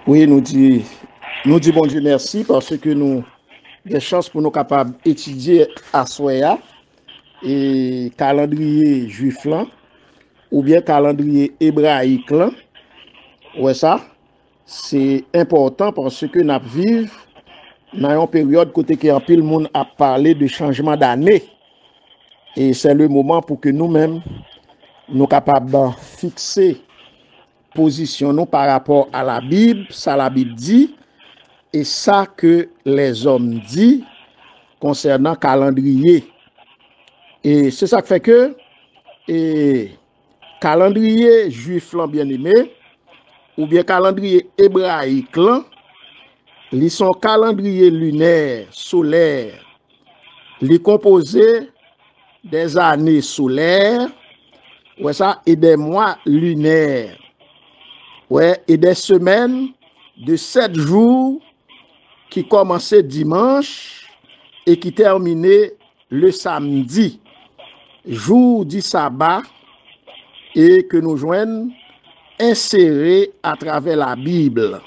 Oui, nous dit bon Dieu merci parce que nous des chances pour nous capables d'étudier à Soya et calendrier juif là ou bien calendrier hébraïque là. Ouais ça, c'est important parce que nous vivons dans une période côté que en pile monde a parlé de changement d'année et c'est le moment pour que nous-mêmes nous capables de fixer position nous par rapport à la Bible, ça la Bible dit et ça que les hommes disent concernant calendrier. Et c'est ça qui fait que et calendrier juif là bien aimé ou bien calendrier hébraïque là, ils sont calendrier lunaire, solaire, les composé des années solaires, ouais ça et des mois lunaires. Ouais, et des semaines de 7 jours qui commençaient dimanche et qui terminaient le samedi, jour du sabbat, et que nous joignons insérés à travers la Bible,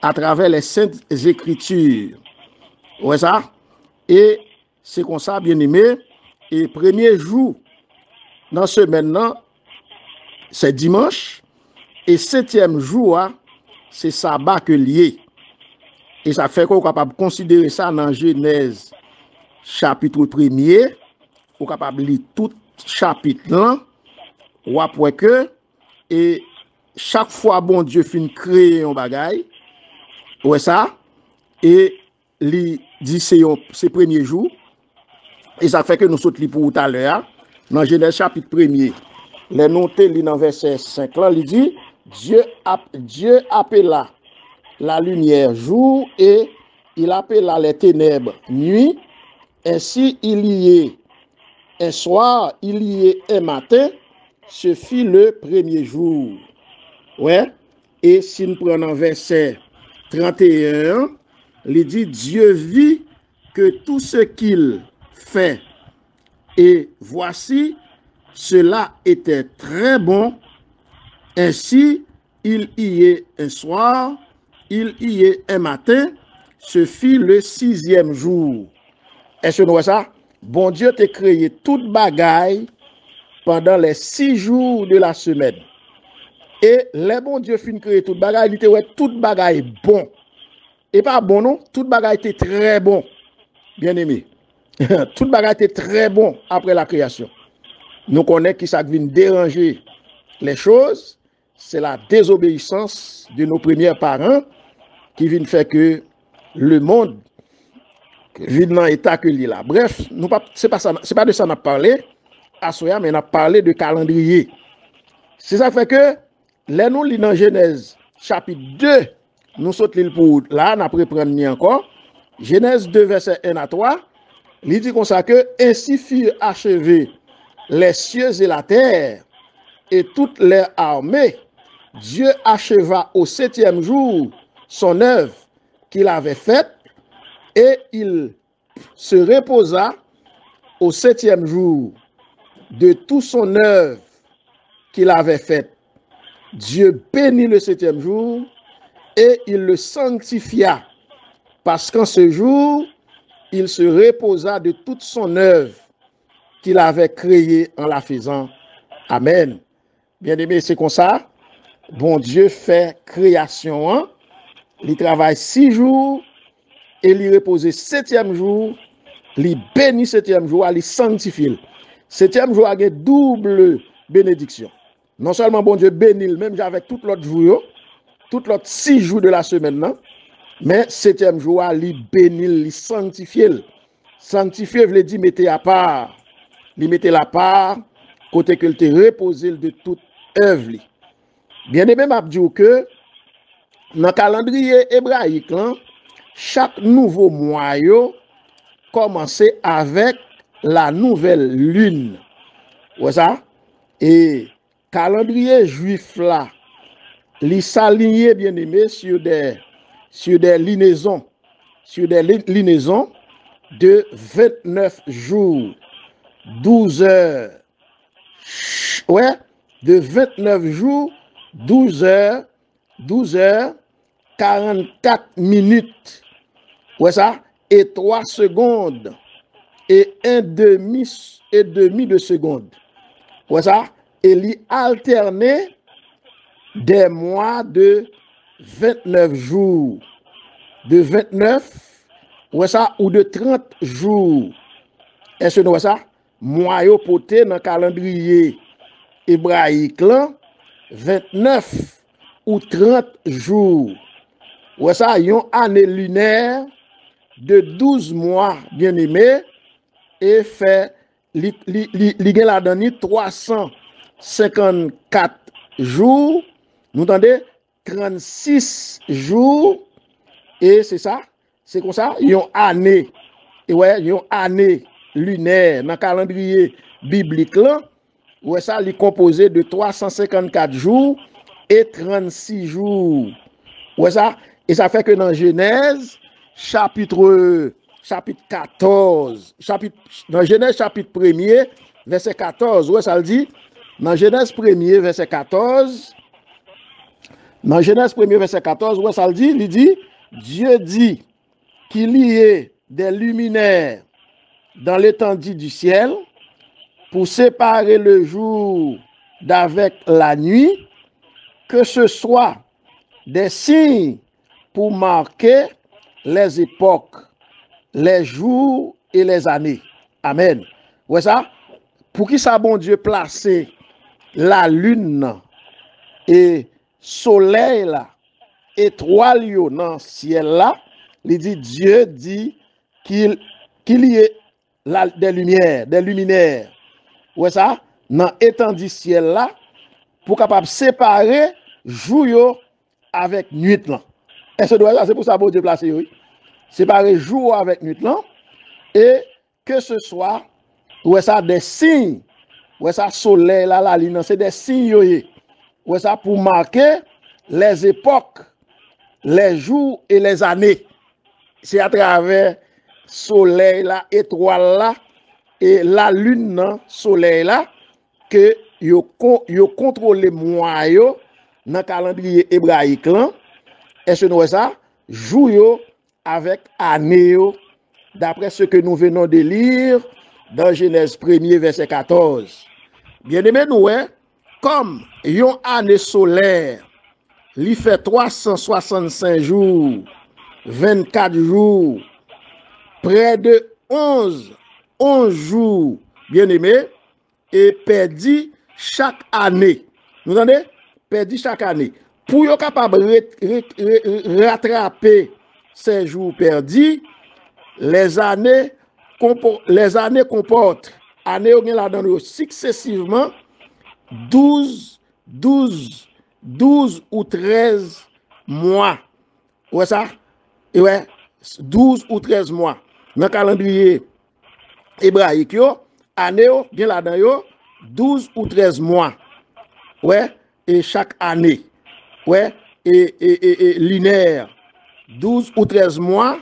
à travers les saintes écritures. Ouais ça? Et c'est comme ça, bien aimé, et premier jour dans ce maintenant, c'est dimanche, et septième jour, c'est sabbat que lié. Et ça fait qu'on est capable de considérer ça dans Genèse chapitre 1er, on est capable de lire tout chapitre là, ou après que, et chaque fois bon Dieu fin créer un bagay, ouais ça, et li dit c'est premier jour, et ça fait que nous sautons pour tout à l'heure, dans Genèse chapitre 1er, les notés li dans verset 5 là, il dit, Dieu appela la lumière jour et il appela les ténèbres nuit. Ainsi il y est un soir, il y est un matin, ce fut le premier jour. Ouais. Et si nous prenons verset 31, il dit Dieu vit que tout ce qu'il fait, et voici, cela était très bon. Ainsi il y est un soir, il y est un matin, ce fut le 6e jour. Est-ce que nous voyons ça? Bon Dieu t'a créé toute bagaille pendant les 6 jours de la semaine. Et les bon Dieu fin créé toute bagaille, il était ouais toute bagaille bon. Et pas bon non, toute bagaille était très bon. Bien aimé. Toute bagaille était très bon après la création. Nous connaissons qui ça vient déranger les choses, c'est la désobéissance de nos premiers parents qui vient faire que le monde vient dans l'état que il est là. Bref, c'est pas de ça qu'on a parlé à Soya, mais on a parlé de calendrier. C'est ça qui fait que là nous lisons dans Genèse chapitre 2, nous sautons pour là, on a reprendre encore. Genèse 2 verset 1 à 3, il dit comme ça que ainsi furent achevés les cieux et la terre et toutes les armées. Dieu acheva au 7e jour son œuvre qu'il avait faite et il se reposa au 7e jour de tout son œuvre qu'il avait faite. Dieu bénit le 7e jour et il le sanctifia parce qu'en ce jour, il se reposa de toute son œuvre qu'il avait créée en la faisant. Amen. Bien-aimé, c'est comme ça. Bon Dieu fait création, hein? Il travaille 6 jours et il repose 7e jour. Il bénit 7e jour, il sanctifie. 7e jour a une double bénédiction. Non seulement bon Dieu bénit, même avec tout l'autre jour, tout l'autre 6 jours de la semaine, non? Mais 7e jour, il bénit, il sanctifie. Sanctifier veut dire mettre à part. Il mettait la part, côté que il te reposé de toute œuvre. Bien aimé, m'a dit que dans le calendrier hébraïque, chaque nouveau mois commençait avec la nouvelle lune. Ouais ça? Et calendrier juif là, il s'alignait bien aimé sur des liaisons, de 29 jours, 12 heures. Ouais, de 29 jours, 12 heures, 44 minutes, ouais ça, et 3 secondes, et demi de seconde. Ouais ça, et il alternait des mois de 29 jours, de 29, ouais ça, ou de 30 jours. Est-ce que nous, ouais ça, mois yo poté dans le calendrier hébraïque là, 29 ou 30 jours. Ouais ça, yon année lunaire de 12 mois, bien aimé, et fait, li gen la dani 354 jours, nous entendez, 36 jours, et c'est ça, c'est comme ça, yon année, et ouais, yon année lunaire, dans le calendrier biblique là, ouais ça, li composé de 354 jours et 36 jours. Ouais ça, et ça fait que dans Genèse, chapitre 14, dans Genèse chapitre 1er, verset 14, ouais ça le dit, dans Genèse 1er, verset 14, dans Genèse 1er, verset 14, ouais ça le dit, il dit, Dieu dit qu'il y ait des luminaires dans l'étendue du ciel pour séparer le jour d'avec la nuit, que ce soit des signes pour marquer les époques, les jours et les années. Amen. Ouais ça? Pour qui ça bon Dieu placer la lune et soleil là, étoile yo dans ciel là, il dit Dieu dit qu'il y ait des lumières, des luminaires. Ouais ça? Dans étendue ciel là, pour capable séparer jour yo avec nuit là. Est-ce que c'est pour ça que Dieu place oui? Séparer jour avec nuit là, et que ce soit ouais ça des signes, ouais ça soleil là la lune, c'est des signes ouais ça pour marquer les époques, les jours et les années. C'est à travers soleil là, étoile là et la lune là, soleil là que yo contrôle mois yo dans calendrier hébraïque là. Est-ce que nous ça jour yo avec année yo, d'après ce que nous venons de lire dans Genèse 1er verset 14. Bien aimé nous comme yon année solaire li fait 365 jours, 24 jours, près de 11 jours, bien aimé, et perdu chaque année. Vous entendez? Perdu chaque année. Pour être capable de rattraper ces jours perdus, les années comportent, années là-dedans successivement 12 ou 13 mois. Ouais ça? Et ouais, 12 ou 13 mois. Dans le calendrier hébraïque, année bien là-dedans 12 ou 13 mois. Ouais, et chaque année. Ouais, et linéaire. 12 ou 13 mois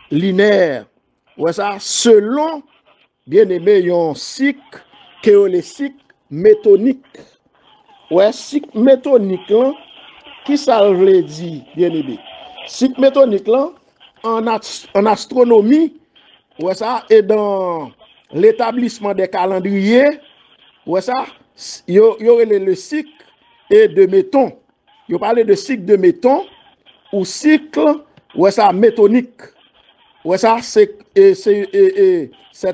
linéaire. Ouais ça, selon bien aimé un cycle que le cycle métonique. Ouais, cycle métonique là, qui ça veut dire bien aimé? Cycle métonique là en astronomie, ouais ça, et dans l'établissement des calendriers, ouais ça, y aurait le cycle et de méton. Yo parle de cycle de méton ou cycle ouais ça métonique. Ouais ça c'est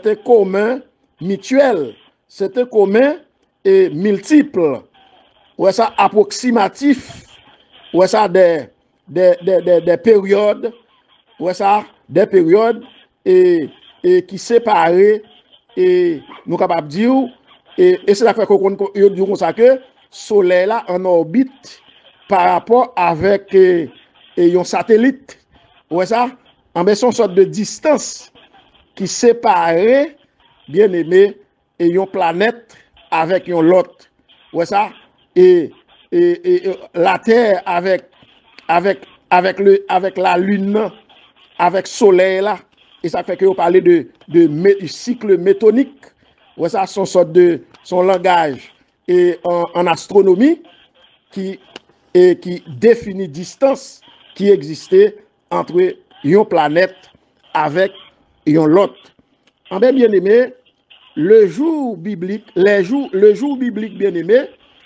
un commun mutuel, c'est un commun et multiple. Ouais ça approximatif. Ouais ça des périodes, ouais ça des périodes et qui séparent et nous capable dire et c'est la fait qu'on dit comme ça que soleil là en orbite par rapport avec un satellite. Ouais ça, en son sorte de distance qui sépare bien aimé et une planète avec une l'autre. Ouais ça, et la Terre avec la lune, avec soleil là, et ça fait que vous parlez de cycle métonique. Ouais ça, son langage et en astronomie qui définit distance qui existait entre une planète avec une l'autre. En bien aimé, le jour biblique bien aimé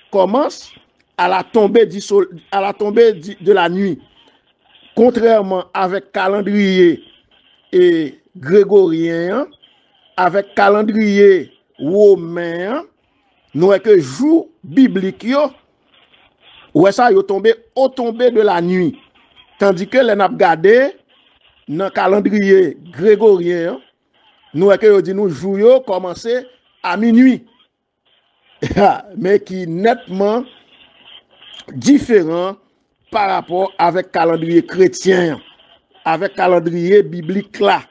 commence à la tombée de la nuit. Contrairement avec calendrier et grégorien, avec calendrier romain, nous que jour biblique ouais ça yo tombé au tomber de la nuit. Tandis que les n'a regardé dans calendrier grégorien, nous que yo dit nous jour yo commencé à minuit. Mais qui nettement différent par rapport avec calendrier chrétien, avec calendrier biblique là.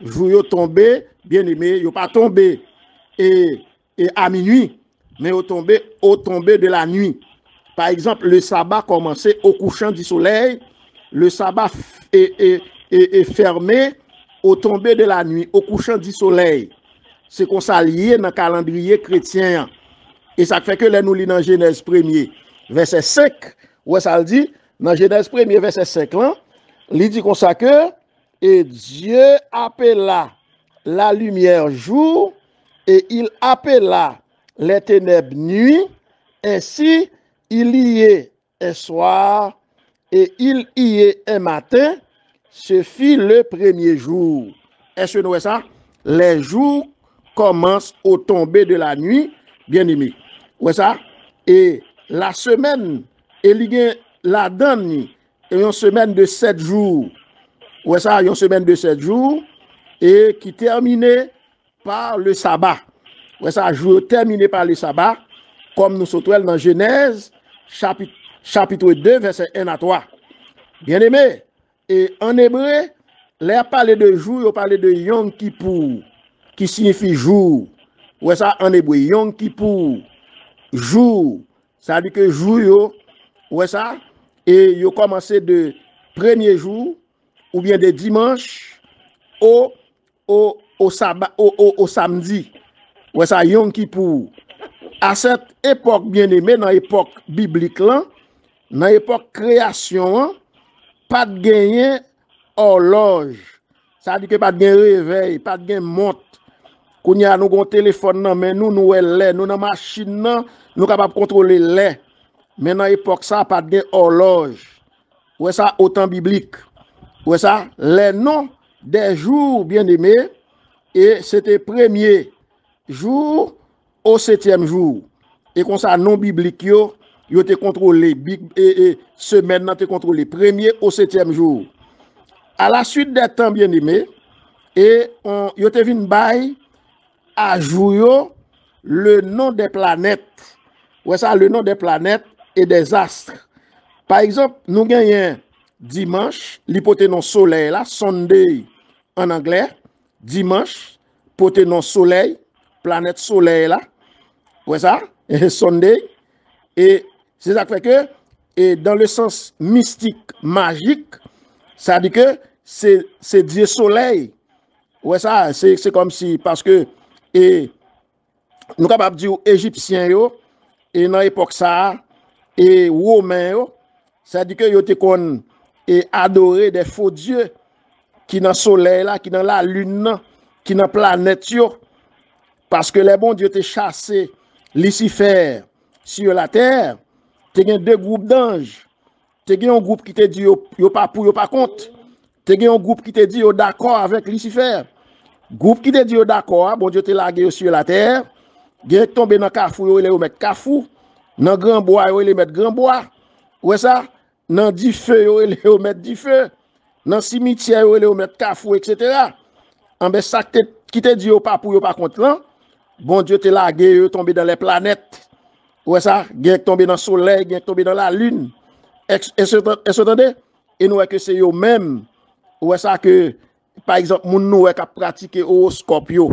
Jour yo tombé, bien aimé, yo pas tombé et à minuit, mais au tomber de la nuit. Par exemple, le sabbat commençait au couchant du soleil, le sabbat est fermé au tomber de la nuit, au couchant du soleil. C'est qu'on s'allie dans le calendrier chrétien. Et ça fait que là, nous lisons dans Genèse 1er, verset 5, où ça le dit, dans Genèse 1er, verset 5, là, il dit comme ça que, et Dieu appela la lumière jour, et il appela les ténèbres nuit, ainsi il y est un soir, et il y est un matin, ce fut le premier jour. Est-ce que nous voyons ça? Les jours commencent au tomber de la nuit, bien aimé. Ouais ça? Et la semaine, il y a la donne, une semaine de 7 jours. Ouais ça, une semaine de 7 jours, et qui terminait par le sabbat. Ouais ça, jour terminé par le sabbat, comme nous sommes dans Genèse, chapitre 2, verset 1 à 3. Bien aimé, et en hébreu, là, parler de jour, on parle de Yom Kippour, qui signifie jour. Ouais ça, en hébreu, Yom Kippour, jour. Ça veut dire que jour, ouais ça, et yo commencé de premier jour, ou bien de dimanche, au sabbat, au samedi. Ouais ça, Yom Kippour. À cette époque bien aimée, dans l'époque biblique là, dans l'époque création, pas de gagner horloge. Ça veut dire que pas de gagner réveil, pas de gagner montre. Quand nous avons un téléphone, mais nous avons une machine, nous capables de contrôler les. Mais dans l'époque, ça pas de gagner horloge. Ouais ça, au temps biblique. Ouais ça, les noms des jours bien aimés, et c'était premier jour au 7e jour. Et comme ça, non biblique, yo te contrôlé, semaine te contrôlé, premier au 7e jour. À la suite des temps bien aimés, et yo te vin bay à jour le nom des planètes. Ouais ça, le nom des planètes et des astres. Par exemple, nous gagnons dimanche, l'hypothèse soleil là, Sunday en anglais, dimanche, hypothèse soleil, planète soleil là. Ouais ça, Sunday. Et c'est ça qui fait que, et dans le sens mystique, magique, ça dit que c'est Dieu soleil. Ouais ça, c'est comme si, parce que, et nous sommes capables de dire égyptiens, et dans l'époque ça, et romains, ça dit que yo te kon et adorer des faux dieux qui dans le soleil là, qui dans la lune, qui dans la planète yo, parce que les bons dieux te chassé Lucifer sur la terre. Tu as deux groupes d'anges. Tu as un groupe qui te dit yo pas pour, yo pas contre. Tu as un groupe qui te dit yo d'accord avec Lucifer. Groupe qui te dit yo d'accord, bon Dieu te lagué sur la terre. Gen tombé dans kafou yo, il mettre kafou. Dans grand bois yo, il mettre grand bois. Ouais ça, dans du feu yo, il mettre du feu. Dans cimetière yo, il mettre kafou, etc. En ben ça qui te dit yo pas pour, yo pas contre là. Bon Dieu te lagué yo tombé dans les planètes. Ouais ça, gen tombé dans le soleil, gen tombé dans la lune. Est-ce entendez? Et nous que c'est yo même. Ouais ça que par exemple moun nou qui pratiquer horoscope yo.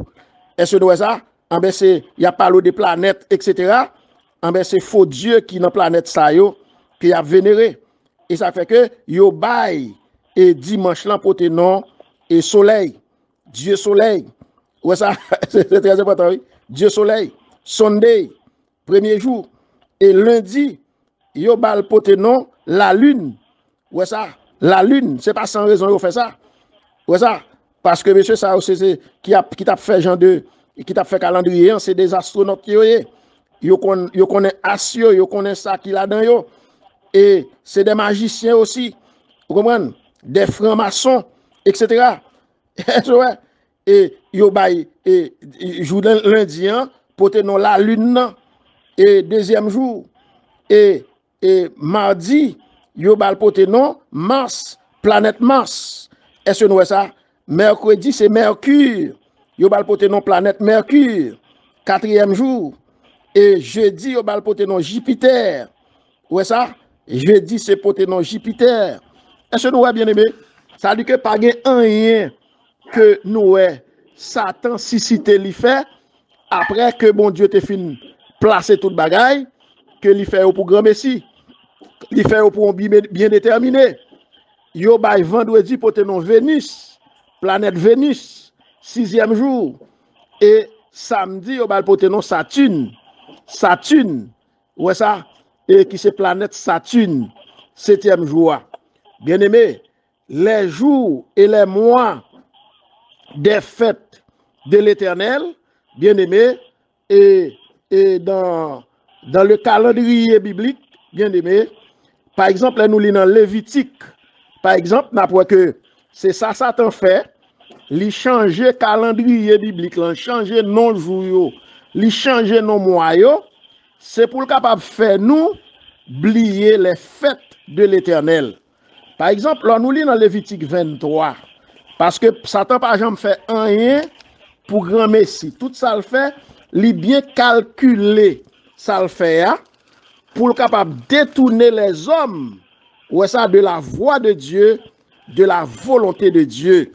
Est-ce que ça? En ben c'est y a parlé des planètes etc. En ben c'est faux Dieu qui dans planète ça yo qui a vénéré. Et ça fait que yo bail et dimanche là pour nom et soleil. Dieu soleil. Ouais ça c'est très important oui. Dieu soleil. Sunday premier jour et lundi yo bal pote non la lune. Ouais ça la lune, c'est pas sans raison, ils fait ça. Ouais, ça. Parce que monsieur, ça, c'est qui t'a fait genre de, qui t'a fait calendrier, c'est des astronautes qui yo connaît Asio, yo connaît ça qui là-dedans yo. Et c'est des magiciens aussi. Vous comprenez? Des francs-maçons, etc. Et yo bay, et jour lundi, pote non la lune, et deuxième jour, et mardi, yo bal pote non Mars, planète Mars. Est-ce que nous voyons ça? Mercredi, c'est Mercure. Yo bal pote non planète Mercure. Quatrième jour. Et jeudi, yo bal pote non Jupiter. Ouais ça? Jeudi, c'est pote non Jupiter. Est-ce que nous voyons bien aimé? Ça dit que pas rien que nous Satan si cité li fait après que bon Dieu te fin placer toute bagaille que li fait pour grand messie. Li fait pour un bien déterminé. Yo bay vendredi pote non Vénus, planète Vénus, 6e jour. Et samedi, yo bal pote non Saturne. Saturne, ouais ça, et qui c'est planète Saturne, 7e jour. Bien aimé, les jours et les mois des fêtes de l'Éternel, bien aimé, et dans le calendrier biblique, bien aimé, par exemple, nous lisons dans Lévitique, par exemple, n'après que c'est ça Satan fait, il change calendrier biblique, il change non jour, il change non mois, c'est pour le capable faire nous oublier les fêtes de l'Éternel. Par exemple, là, nous lisons dans Lévitique 23, parce que Satan par exemple fait rien pour grand messie. Tout ça le fait, il bien calculé, ça le fait, pour le capable détourner les hommes, ouais ça, de la voix de Dieu, de la volonté de Dieu.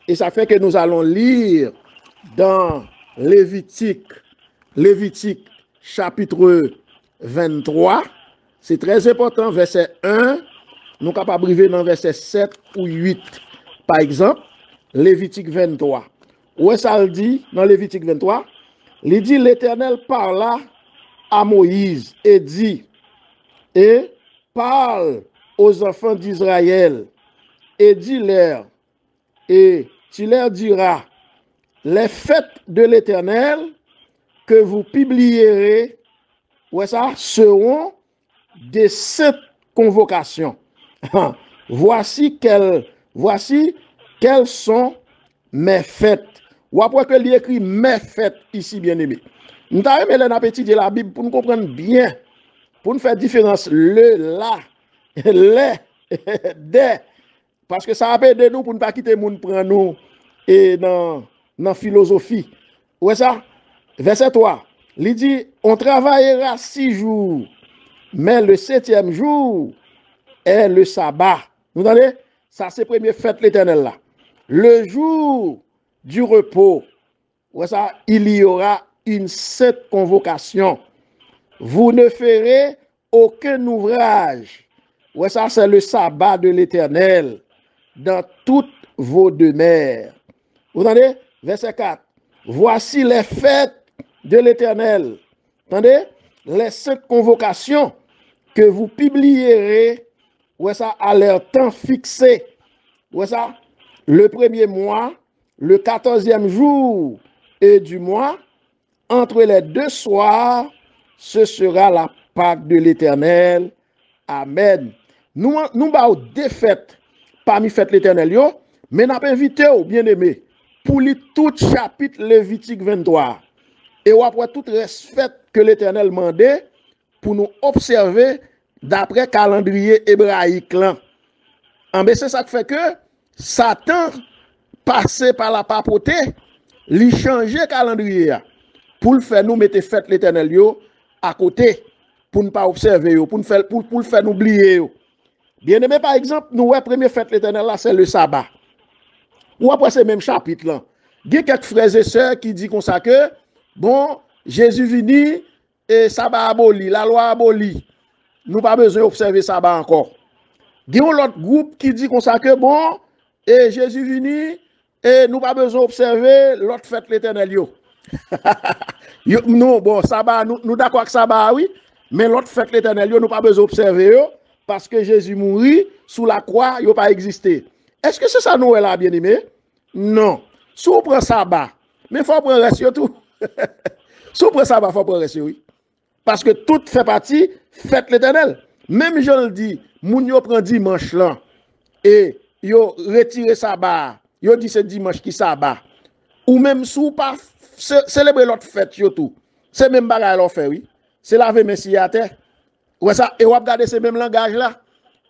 Et ça fait que nous allons lire dans Lévitique chapitre 23. C'est très important, verset 1. Nous sommes capables de arriver dans verset 7 ou 8. Par exemple, Lévitique 23. Où est-ce ça dit dans Lévitique 23? Il dit, l'Éternel parla à Moïse et dit, et parle aux enfants d'Israël et dis-leur, et tu leur diras, les fêtes de l'Éternel que vous publierez, ouais ça, seront des 7 convocations. Voici quelles sont mes fêtes. Ou après que il écrit mes fêtes ici, bien aimé. Nous avons aimé l'appétit de la Bible pour nous comprendre bien, pour nous faire différence le, la, les, des. Parce que ça a aidé nous pour ne pas quitter moun prendre nous et dans philosophie. Ouais ça? Verset 3. Il dit, on travaillera 6 jours, mais le 7e jour est le sabbat. Vous entendez? Ça, c'est la première fête l'Éternel là. Le jour du repos, ouais ça, il y aura une sainte convocation. Vous ne ferez aucun ouvrage. Ouais ça, c'est le sabbat de l'Éternel dans toutes vos demeures. Vous entendez? Verset 4. Voici les fêtes de l'Éternel. Entendez? Les 7 convocations que vous publierez, ouais ça, à leur temps fixé. Ouais ça, le premier mois, le 14e jour et du mois, entre les 2 soirs, ce sera la Pâque de l'Éternel. Amen. Nous avons des fêtes parmi fêtes l'Éternel, mais nous avons invité, bien aimé, pour lire tout chapitre Lévitique 23. Et après tout reste fête que l'Éternel mandait pour nous observer d'après calendrier hébraïque. C'est ça qui fait que Satan passé par la papauté, lui changer calendrier pour le faire nous mettre fête l'Éternel à côté pour ne pas observer pour le faire nous oublier. Bien aimé, par exemple, nous première fête l'Éternel là, c'est le sabbat. Ou après ce même chapitre là, il y a quelques frères et sœurs qui disent comme ça que bon, Jésus vini et sabbat aboli, la loi aboli. Nous pas besoin d'observer sabbat encore. Il y a l'autre groupe qui dit comme ça que bon, et Jésus vini et nous pas besoin d'observer l'autre fête l'Éternel non, bon, sabbat, nous d'accord avec sabbat, oui, mais l'autre fête l'Éternel, nous pas besoin d'observer, parce que Jésus mourit sous la croix, il n'a pas existé. Est-ce que c'est ça nous là, bien aimé? Non. Si on prend sabbat, mais il faut prendre reste tout. Si on prend sabbat, il faut prendre reste, oui. Parce que tout fait partie, fête l'éternel. Même je le dis, moun yo prend dimanche là, et yo retire sabbat, yo dit c'est dimanche qui sabbat. Ou même sous pas célébrer l'autre fête yo tout. C'est même bagay l'on fait, oui. C'est laver messie à terre. Ouais ça, et on regarder ce même langage là.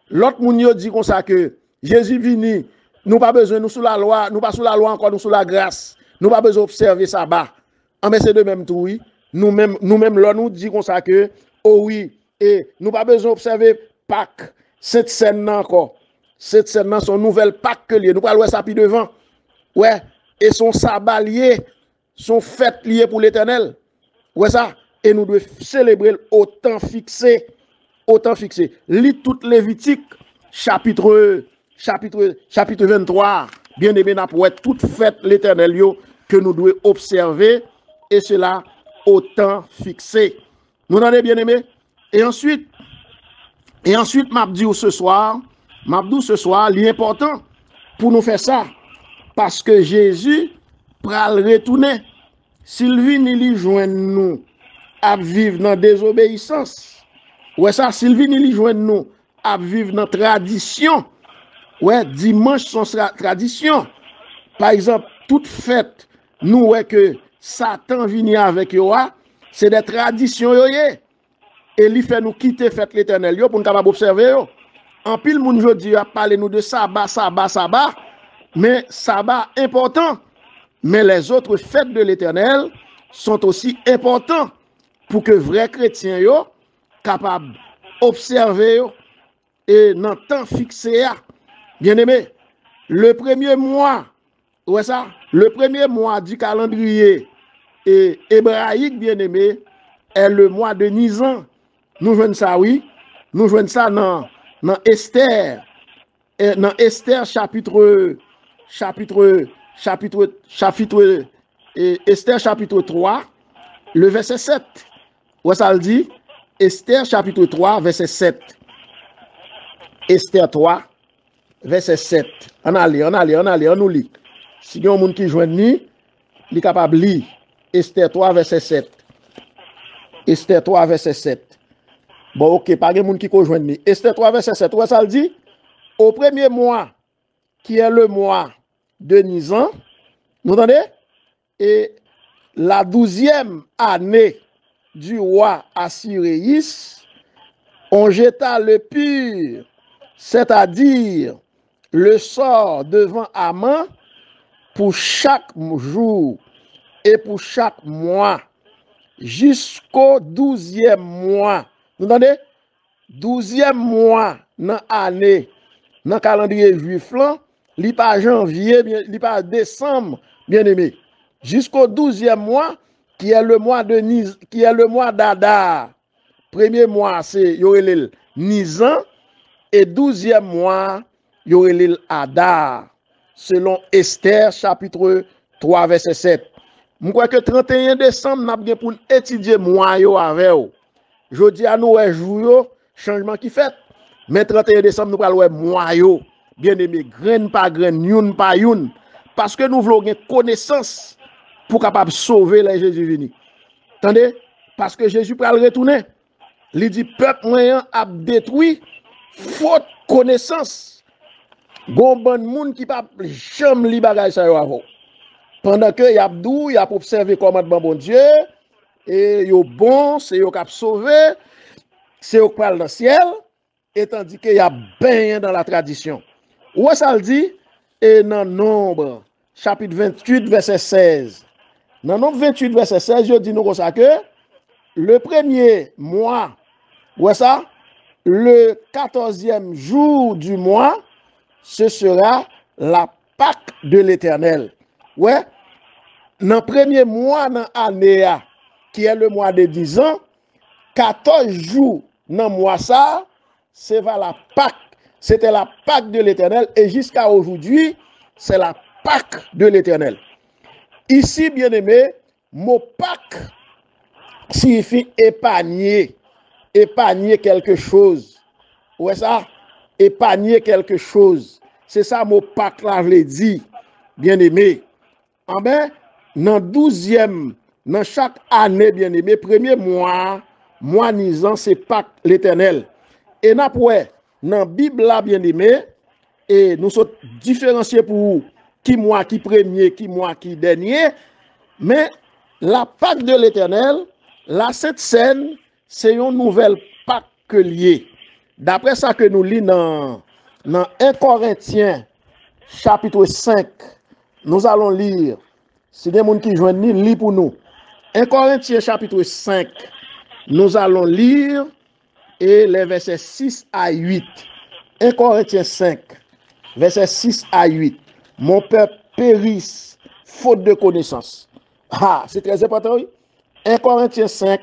L'autre moun yo dit comme ça que Jésus vini, nous pas besoin nous sous la loi, nous pas sous la loi encore, nous sous la grâce. Nous pas besoin observer sabbat. En mais c'est de même tout, oui. Nous-mêmes là nous dit comme ça que oh oui, et nous pas besoin observer Pâques, cette scène encore. Cette scène son nouvelle Pâques que lié. Nous pas ça puis devant. Ouais, et son sabbat lié, son fête lié pour l'Éternel. Ouais ça, et nous devons célébrer au temps fixé. Au temps fixé. Lis toute Lévitique chapitre 23. Bien aimé, n'a pour être toute fête l'Éternel que nous devons observer et cela au temps fixé. Nous en avez bien aimé. Et ensuite m'a dit ce soir, l'important pour nous faire ça parce que Jésus pral retourner. S'il vient il joindre nous à vivre dans désobéissance. Ouais ça, s'il vient il joindre nous à vivre dans tradition. Ouais, dimanche son tradition. Par exemple, toute fête, nous ouais que Satan vient avec yo, c'est des traditions yo yé. Et il fait nous quitter fête l'Éternel yo pour nous capable observer yo. En pile moun jodi a parlé nous de sabbat, mais sabbat important. Mais les autres fêtes de l'Éternel sont aussi importants pour que vrais chrétiens yo capable observer yo et dans temps fixé. Bien aimé, le premier mois, ouais ça, le premier mois du calendrier hébraïque, bien aimé, est le mois de Nisan. Nous jouons ça, oui. Nous jouons ça dans Esther. Et dans Esther chapitre Esther chapitre 3, le verset 7. Ouais ça le dit? Esther chapitre 3, verset 7. Esther 3, verset 7. On nous lit. Si il y a un monde qui joue ni, il est capable de lire. Esther 3, verset 7. Esther 3, verset 7. Bon, ok, pas de monde qui peut joindre ni. Esther 3, verset 7. Ouais, ça le dit? Au premier mois, qui est le mois de Nisan, vous entendez? Et la 12e année du roi Assyréis, on jeta le pur, c'est-à-dire le sort devant Haman pour chaque jour et pour chaque mois jusqu'au 12e mois. Vous entendez? 12e mois dans l'année, dans le calendrier juif, li pas janvier, li pas décembre, bien aimé. Jusqu'au 12e mois, qui est le mois de qui est le mois d'Adar. Premier mois, c'est Yorelil Nisan, et 12e mois, Yorelil Adar, selon Esther, chapitre 3, verset 7. Je crois que 31 décembre, nous avons pour étudier mois avec vous. Je dis à nous, jour, changement qui fait. Mais 31 décembre, nous allons mois, bien aimé, graine par graine, youn par youn. Parce que nous voulons une connaissance pour capable sauver les Jésus vini. Attendez? Parce que Jésus peut le retourner. Il dit, peuple moyen a détruit, faute connaissance. Gon bon moun qui pas jamais li bagay sa yo avant. Pendant que y a dou, y a observé commandement bon Dieu, et yo bon, c'est yo cap sauver, c'est yo parle dans le ciel, et tandis que y a bien dans la tradition. Où ça le dit? Et dans Nombre, chapitre 28, verset 16. Dans Nombre 28, verset 16, je dis nous comme ça que le premier mois, ouais ça, le 14e jour du mois, ce sera la Pâque de l'Éternel. Ouais, dans le premier mois dans l'année, qui est le mois de 10 ans, 14 jours dans le mois ça, c'est la Pâque. C'était la Pâque de l'Éternel et jusqu'à aujourd'hui, c'est la Pâque de l'Éternel. Ici, bien aimé, mot Pâque signifie épargner, épargner quelque chose. ouais ça, épargner quelque chose. C'est ça mon Pâques là, je l'ai dit, bien aimé. En ben, dans 12e, dans chaque année, bien aimé, premier mois nisant, c'est Pâques l'Éternel. Et n'a pas, dans la Bible là, bien aimé, et nous sommes différenciés pour qui mois, qui premier, qui mois, qui dernier, mais la Pâque de l'Éternel, la cette scène, c'est une nouvelle Pâque que liée. D'après ça que nous lisons dans 1 Corinthiens, chapitre 5, nous allons lire, si des gens qui joignent, lis pour nous. 1 Corinthiens, chapitre 5, nous allons lire et les versets 6 à 8. 1 Corinthiens 5, versets 6 à 8. Mon peuple périsse, faute de connaissance. Ah, c'est très important, oui. 1 Corinthiens 5,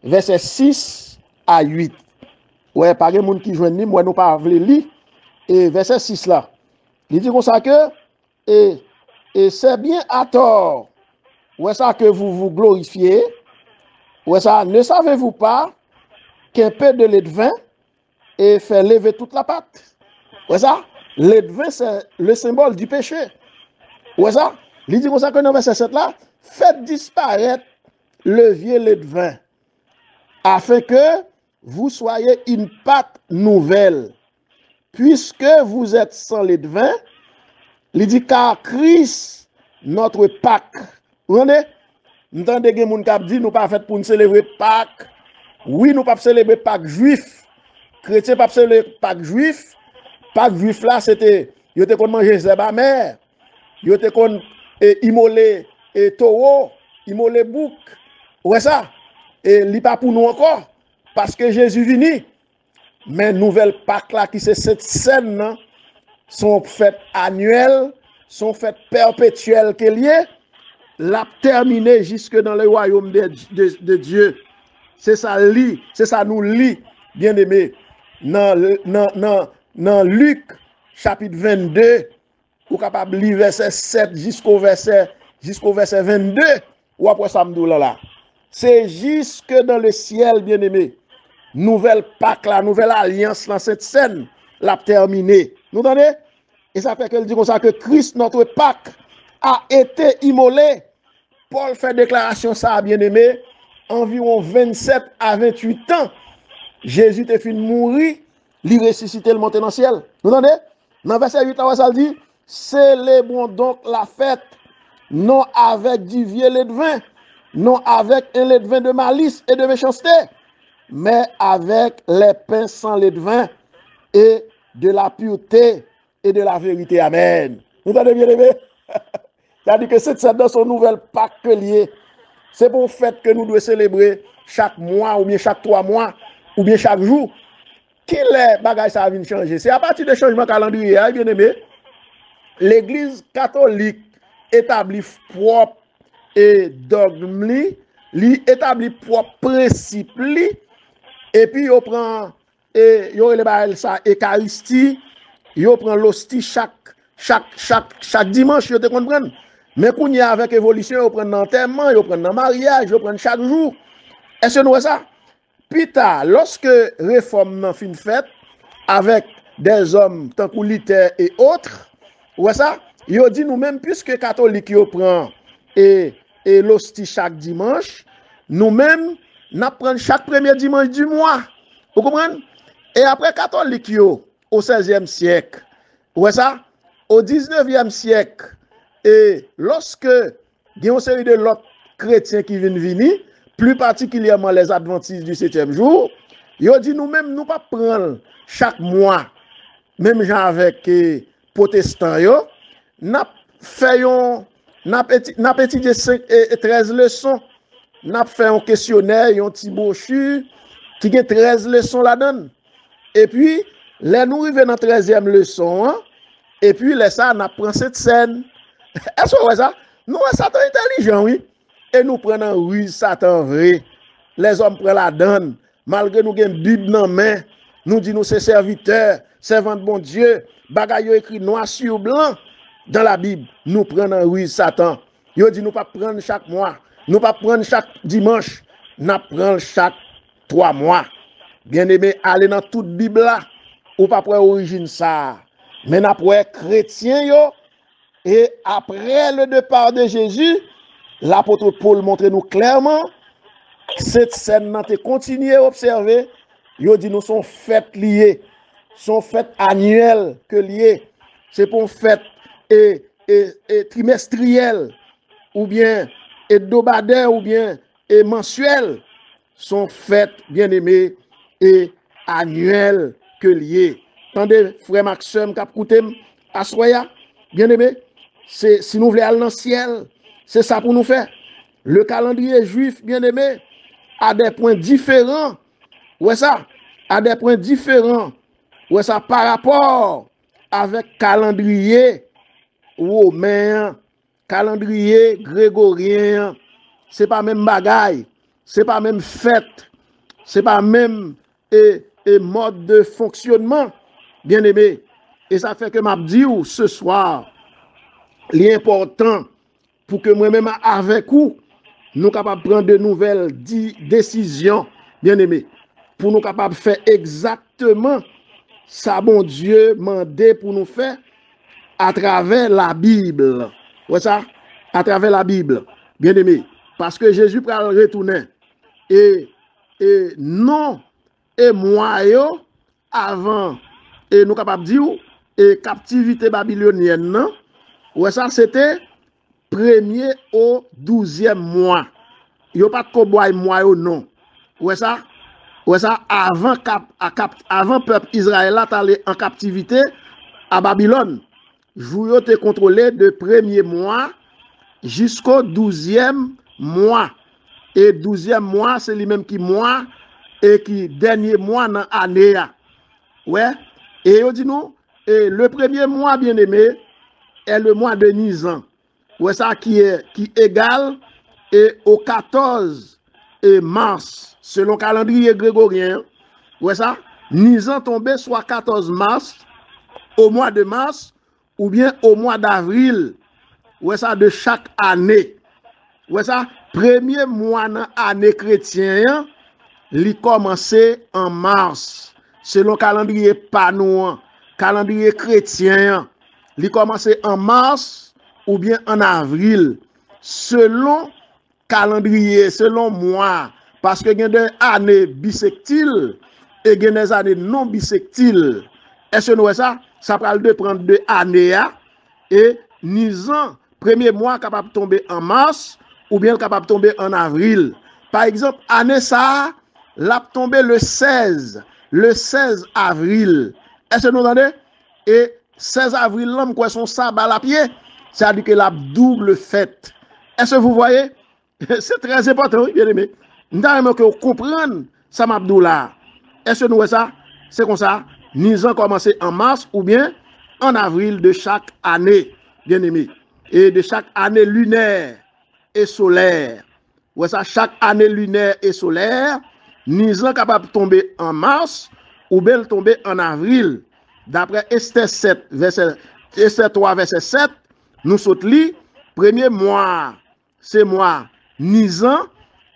versets 6 à 8. Ouais, par les gens qui joignent, moi, nous pas lire. Et verset 6 là. Il dit comme ça que, et c'est bien à tort, ouais ça que vous vous glorifiez, ouais ça, ne savez-vous pas qu'un peu de lait de vin et fait lever toute la pâte? Ouais ça, lait de vin c'est le symbole du péché. Ouais ça, il dit comme ça que dans verset 7 là, faites disparaître le vieux lait de vin, afin que vous soyez une pâte nouvelle. Puisque vous êtes sans lait de vin, il dit car Christ, notre Pâques. Vous entendez? Nous entendons des gens qui disent nous pas fait pour nous célébrer Pâques. Oui, nous pas célébrer Pâques juif. Chrétiens pas célébrer Pâques juif. Pâques juif là, c'était, ils étaient qu'on manger zéba mère. Ils étaient qu'on immoler taureau, immoler bouc. Ouais ça. Et li pas pour nous encore. Parce que Jésus vini. Mais nouvelle Pâques là, qui c'est cette scène, sont fêtes annuelles, sont fêtes perpétuelles qu'elle y est, l'a terminé jusque dans le royaume de Dieu. C'est ça nous lit, bien aimé, dans Luc, chapitre 22, ou capable de lire verset 7 jusqu'au verset 22, ou après ça me là. C'est jusque dans le ciel, bien aimé. Nouvelle Pâques, la nouvelle alliance dans cette scène, l'a terminée. Nous entendez? Et ça fait qu'elle dit comme ça que Christ, notre Pâques, a été immolé. Paul fait déclaration ça, bien aimé, environ 27 à 28 ans. Jésus est fini de mourir, il ressuscité, le monté dans le ciel. Vous entendez? Dans verset 8, ça dit, célébrons donc la fête, non avec du vieux lait de vin, non avec un lait de vin de malice et de méchanceté, mais avec les pains sans lait de vin et de la pureté et de la vérité. Amen. Vous entendez bien aimé? C'est-à-dire que c'est dans son nouvelle Pâques lié. C'est pour le fait que nous devons célébrer chaque mois, ou bien chaque 3 mois, ou bien chaque jour. Quel est bagage ça vient changer? C'est à partir de changement calendrier, bien aimé. L'Église catholique établit propre et dogme, établit propre principe, et puis il prend ça Eucharistie, il prend l'hostie chaque dimanche, vous comprenez? Mais quand il y a avec évolution, il prend l'enterrement, il prend le mariage, il prend chaque jour. Est-ce que nous voyons ça? Puis tard, lorsque réforme n'a fin faite avec des hommes tant que Luther et autres, ouais ça, il dit nous-mêmes puisque catholiques yo prend et l'hostie chaque dimanche, nous-mêmes n'a prend chaque premier dimanche du mois. Vous comprenez? Et après catholique yo au 16e siècle, ouais ça, au 19e siècle, et lorsque il y a une série de l'autre chrétiens qui viennent venir, plus particulièrement les adventistes du 7e jour, ils ont dit nous-mêmes, nous pas prendre chaque mois, même gens avec protestants, nous faisons, nous étudié 13 leçons, nous fait un questionnaire, un petit brochure qui a 13 leçons là-dedans. Et puis, là, nous arrivons dans la 13e leçon, hein, et puis, là, ça, nous prenons cette scène. Est-ce que vous voyez ça? Nous, Satan intelligent, oui. Et nous prenons ruse Satan vrai. Les hommes prennent la donne. Malgré nous avons une Bible dans la main, nous disons nous c'est serviteurs, servants de bon Dieu. Bagaille écrit noir sur blanc dans la Bible. Nous prenons ruse Satan. Yo dit nous pas prendre chaque mois. Nous pas prendre chaque dimanche. Nous prenons chaque 3 mois. Bien aimé, allez dans toute Bible là. ou pas pour origine ça. Mais après chrétien yo, et après le départ de Jésus, l'apôtre Paul montre nous clairement cette scène n'a été continué à observer. Yo dit nous sont fêtes liées, sont fêtes annuelles que liées. C'est pour une fête et trimestrielle ou bien hebdomadaire ou bien et mensuelle sont fêtes bien aimées et annuelles que liées. Tendez frère Maxime qui a écouté à soya bien aimé, c'est si nous voulons aller dans le ciel, c'est ça pour nous faire. Le calendrier juif bien aimé a des points différents. Ouais ça, à des points différents. Ouais ça par rapport avec calendrier romain, calendrier grégorien, c'est pas même bagaille, c'est pas même fête, c'est pas même mode de fonctionnement, bien aimé. Et ça fait que m'a dit ce soir, l'important pour que moi-même avec vous, nous capables de prendre de nouvelles décisions, bien aimé, pour nous capables de faire exactement ça, bon Dieu, mandé pour nous faire à travers la Bible. Ouais ça, à travers la Bible, bien aimé, parce que Jésus peut retourner et non et moi yo avant et nous capables de dire et captivité babylonienne non. Ouais ça c'était 1er au 12e mois. Yo pas de cowboy mois yo non. Ouais ça avant peuple Israël là allé en captivité à Babylone. Jou yo te contrôlé de 1er mois jusqu'au 12e mois. Et 12e mois c'est lui même qui mois et qui dernier mois dans l'année. Ouais. Et yo dit nous et le 1er mois bien aimé est le mois de Nisan. Ouais ça qui égale et au 14 mars selon calendrier grégorien. Ouais ça Nisan tombé soit 14 mars au mois de mars ou bien au mois d'avril. Ouais ça de chaque année. Ouais ça premier mois dans année chrétien li commencé en mars selon calendrier panouan, calendrier chrétien. Li commencé en mars ou bien en avril selon calendrier, selon mois, parce que il y a des années bissectiles et il y a des années non bissectiles. Est-ce que nous ça? Ça parle de prendre 2 années et Nisan, premier mois capable de tomber en mars ou bien capable de tomber en avril. Par exemple, année ça, l'a tombé le 16 avril. Est-ce que nous entendez? Et 16 avril, l'homme quoi son sabbat à la pied, c'est-à-dire que la double fête. Est-ce que vous voyez? C'est très important, bien aimé. Nous avons que vous comprendre ça m'abdou là. Est-ce que nous voyons ça? C'est comme ça. Nous avons commencé en mars ou bien en avril de chaque année, bien aimé. Et de chaque année lunaire et solaire. Ouais ça, chaque année lunaire et solaire, nous sommes capables de tomber en mars ou bien tomber en avril. D'après Esther 7, Esther 3, verset 7, nous sommes li, premier mois, c'est mois Nisan,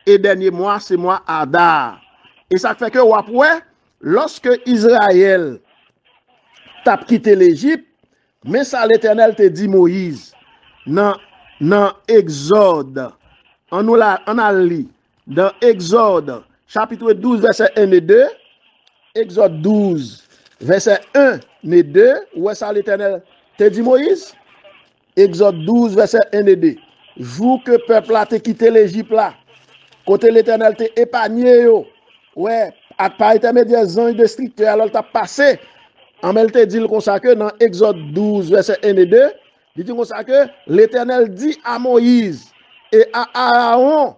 et dernier mois, c'est mois Adar. Et ça fait que, après, lorsque Israël t'a quitté l'Égypte, mais ça l'Éternel te dit Moïse, dans Exode, on a lu, dans Exode, chapitre 12, verset 1 et 2, Exode 12, verset 1 et 2, où est ça l'Éternel te dit Moïse? Exode 12, verset 1 et 2. Jour que peuple a te quitté l'Égypte là, côté l'Éternel te épargné yo, ouais, par intermédiaire des anges de stricteur, alors t'as passé, en même te dit comme ça que dans Exode 12, verset 1 et 2, il dit comme ça que l'Éternel dit à Moïse et à Aaron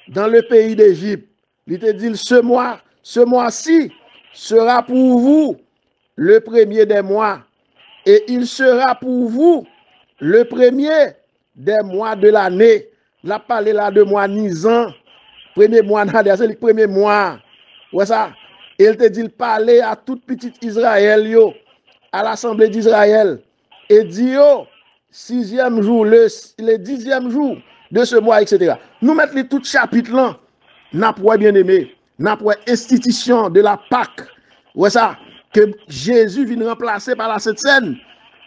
dans le pays d'Égypte, il te dit ce mois-ci sera pour vous le premier des mois et il sera pour vous le premier des mois de l'année. La parlé là de mois Nisan, premier mois, c'est le premier mois. Ouais ça. Et il te dit parler à toute petite Israël yo, à l'assemblée d'Israël et dit yo 6e jour, le 10e jour de ce mois, etc. Nous mettons tout chapitre là, n'a pas bien aimé, n'a pas institution de la Pâque. Ouais ça. que Jésus vient remplacer par la Sainte Seine.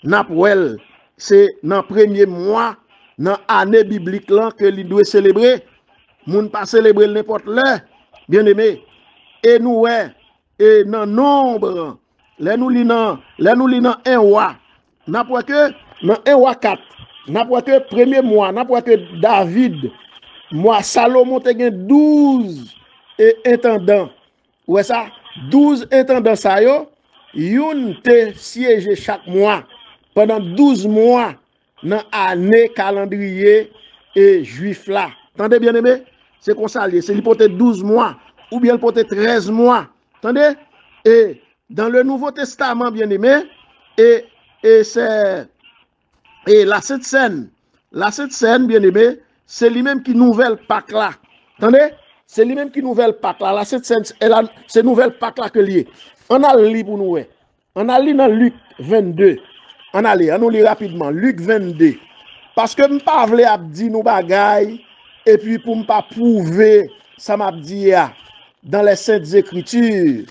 Napwell, c'est dans le premier mois, dans l'année biblique là, que l'on doit célébrer. Moun pas célébrer n'importe l'heure, bien aimé. Et nous, ouais, et dans nombre, là nous lisons dans 1 roi, n'a pas que dans 1 roi 4, n'a pas que premier mois, n'a pas que David, moi Salomon te gen 12 intendants. Ouais ça, 12 intendants ça yo, yon te siège chaque mois pendant 12 mois dans année calendrier et juif là. Attendez bien aimé, c'est comme ça, c'est l'hypothèse 12 mois ou bien l'hypothèse 13 mois. Attendez? Et dans le Nouveau Testament, bien aimé, et c'est la Sainte Seine, bien aimé, c'est lui-même qui nouvelle Pâques là. Attendez? C'est lui-même qui nouvelle Pâques là. La Sainte Seine, c'est nouvelle Pâques là que lié. On a lu pour nous. On a lu dans Luc 22. On nous lit rapidement. Luc 22. Parce que je ne veux pas dire nous bagaille et puis pour ne pas prouver ça m'a dit dans les Saintes Écritures.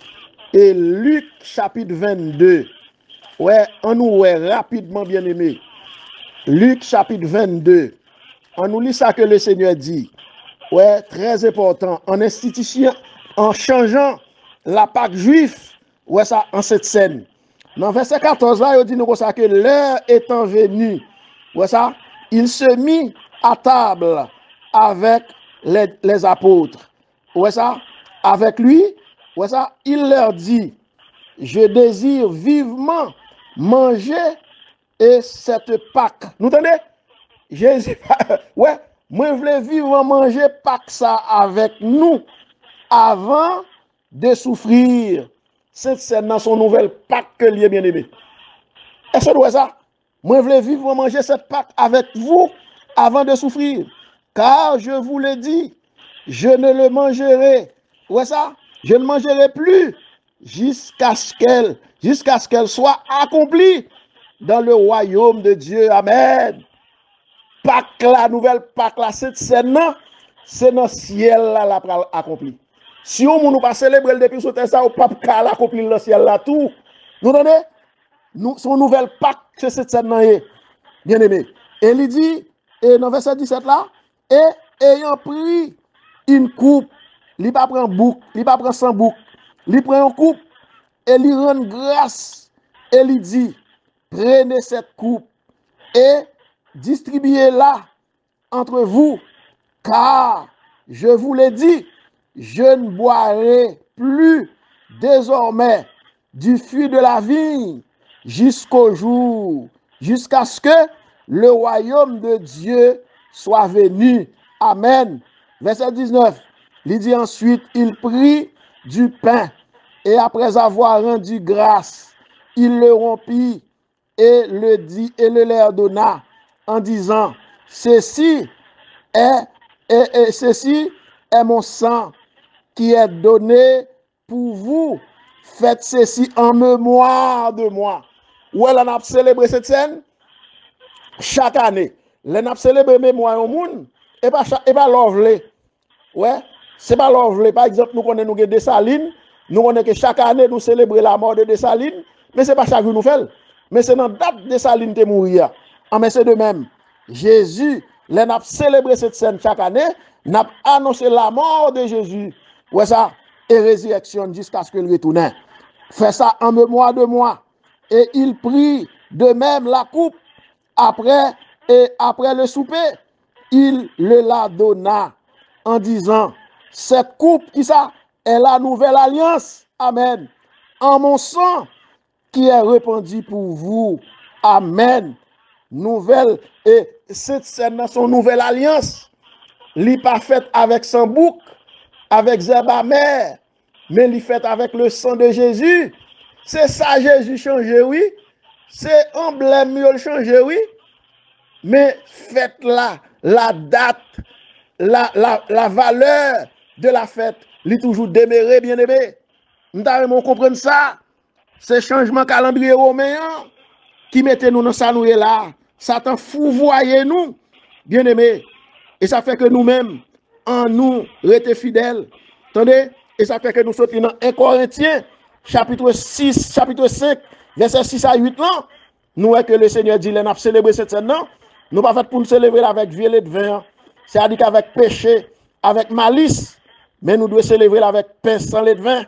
Et Luc chapitre 22. Ouais, on nous rapidement bien aimé. Luc chapitre 22. On nous lit ça que le Seigneur dit. Ouais, très important. En institution, en changeant la Pâque juive, ouais ça en cette scène. Dans verset 14 là, il dit nous ça que l'heure étant venue, ouais ça, il se mit à table avec les apôtres. Ouais ça, avec lui, ouais ça, il leur dit, je désire vivement manger et cette Pâque. Nous entendez? Jésus, ouais, moi je voulais vivre manger Pâque ça avec nous avant de souffrir. C'est dans son nouvelle Pâque que l'y est bien aimé. Est-ce que c'est ça? Moi je voulais vivre manger cette Pâque avec vous avant de souffrir. Car je vous l'ai dit, je ne le mangerai. Ouais ça? Je ne mangerai plus jusqu'à ce qu'elle soit accomplie dans le royaume de Dieu. Amen. Pâque la nouvelle Pâque là, cette scène c'est dans le ciel là la accompli. Si on ne pas célébrer depuis ce temps ça, on pas l'accomplir dans le ciel là tout. Nous donnez son nouvelle Pâque c'est cette scène là bien aimé. Et il dit et dans verset 17 là et ayant pris une coupe, il pas prend bouc, il pas prend 100 bouc, il prend une coupe et il rend grâce et il dit prenez cette coupe et distribuez-la entre vous, car je vous l'ai dit, je ne boirai plus désormais du fruit de la vigne jusqu'au jour, jusqu'à ce que le royaume de Dieu soit venu. Amen. Verset 19. Il dit ensuite, il prit du pain et après avoir rendu grâce, il le rompit et le dit et le leur donna en disant, ceci est mon sang qui est donné pour vous. Faites ceci en mémoire de moi. Où est-ce qu'on a célébré cette scène? Chaque année. On a célébré mémoire au monde. Et pas l'ovle. Ouais. C'est pas l'ovle. Par exemple, nous connaissons Dessalines. Nous connaissons que chaque année, nous célébrons la mort de Dessalines. Mais ce n'est pas chaque jour nous faisons. Mais c'est dans la date de Dessalines qui mourir. Mais c'est de même. Jésus, l'on a célébré cette scène chaque année, n'a annoncé la mort de Jésus. Ouais ça, et résurrection jusqu'à ce qu'il retourne. Fait ça en mémoire de moi. Et il prit de même la coupe après le souper, il le la donna en disant, cette coupe qui ça est la nouvelle alliance. Amen. En mon sang qui est répandu pour vous. Amen. Nouvelle, et cette scène dans son nouvelle alliance, li pas faite avec son bouc, avec zeba mère, mais li faite avec le sang de Jésus. C'est ça Jésus changé, oui. C'est emblème le changé, oui. Mais faites là, la date, la valeur de la fête, li toujours demeuré, bien aimé. Nous devons comprendre ça. C'est changement calendrier romain qui mettait nous dans ça nous là. Satan fouvoyait nous, bien aimé. Et ça fait que nous-mêmes, en nous, restons fidèles. Attendez? Et ça fait que nous sortons dans 1 Corinthiens, chapitre 6, chapitre 5, verset 6 à 8 là, nous voyons que le Seigneur dit, nous avons célébré cette scène, non? Nous pas fait pour nous célébrer avec violet de vin, c'est-à-dire qu'avec péché, avec malice, mais nous devons célébrer avec pain sans lait de vin.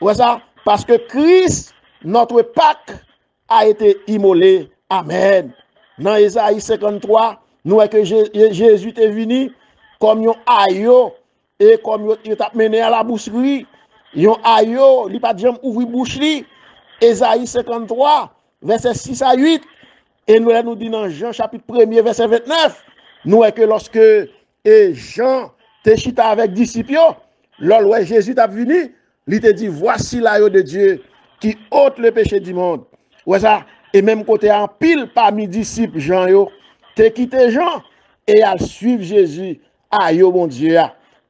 Ouais ça? Parce que Christ, notre Pâques, a été immolé. Amen. Dans Ésaïe 53, nous voyons que Jésus est venu comme un aïe et comme il t'a mené à la boucherie. Un aïe, il n'a pas jamais ouvert boucherie. Ésaïe 53, verset 6 à 8. Et nous dit dans Jean chapitre 1er, verset 29, nous voyons que lorsque Jean te chita avec disciples, lorsque Jésus t'a venu, il te dit, voici l'agneau de Dieu qui ôte le péché du monde. Ouais ça, et même côté en pile parmi disciples Jean yo, te quitté Jean et à suivre Jésus. Aïe mon Dieu.